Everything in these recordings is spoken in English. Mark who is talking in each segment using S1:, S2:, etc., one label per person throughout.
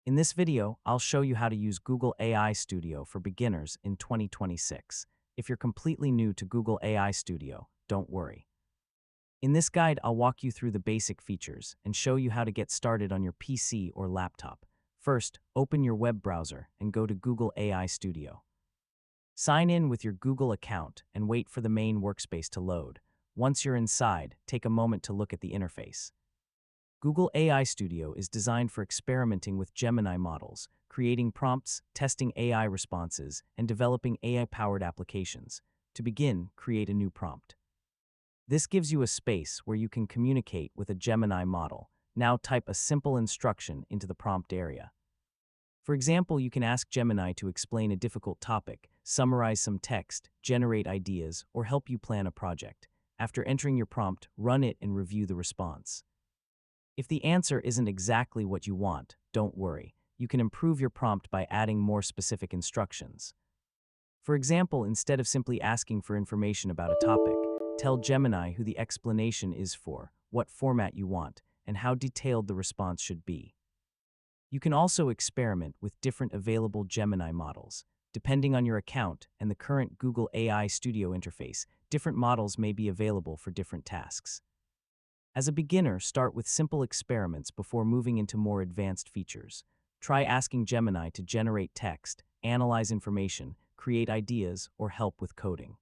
S1: In this video, I'll show you how to use Google AI Studio for beginners in 2026. If you're completely new to Google AI Studio, don't worry. In this guide, I'll walk you through the basic features and show you how to get started on your PC or laptop. First, open your web browser and go to Google AI Studio. Sign in with your Google account and wait for the main workspace to load. Once you're inside, take a moment to look at the interface. Google AI Studio is designed for experimenting with Gemini models, creating prompts, testing AI responses, and developing AI-powered applications. To begin, create a new prompt. This gives you a space where you can communicate with a Gemini model. Now type a simple instruction into the prompt area. For example, you can ask Gemini to explain a difficult topic, summarize some text, generate ideas, or help you plan a project. After entering your prompt, run it and review the response. If the answer isn't exactly what you want, don't worry. You can improve your prompt by adding more specific instructions. For example, instead of simply asking for information about a topic, tell Gemini who the explanation is for, what format you want, and how detailed the response should be. You can also experiment with different available Gemini models. Depending on your account and the current Google AI Studio interface, different models may be available for different tasks. As a beginner, start with simple experiments before moving into more advanced features. Try asking Gemini to generate text, analyze information, create ideas, or help with coding.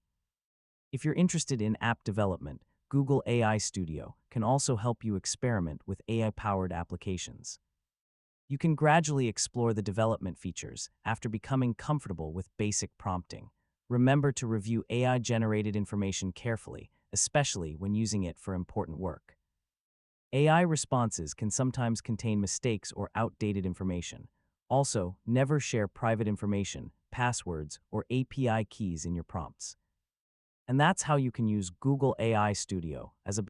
S1: If you're interested in app development, Google AI Studio can also help you experiment with AI-powered applications. You can gradually explore the development features after becoming comfortable with basic prompting. Remember to review AI-generated information carefully, especially when using it for important work. AI responses can sometimes contain mistakes or outdated information. Also, never share private information, passwords, or API keys in your prompts. And that's how you can use Google AI Studio as a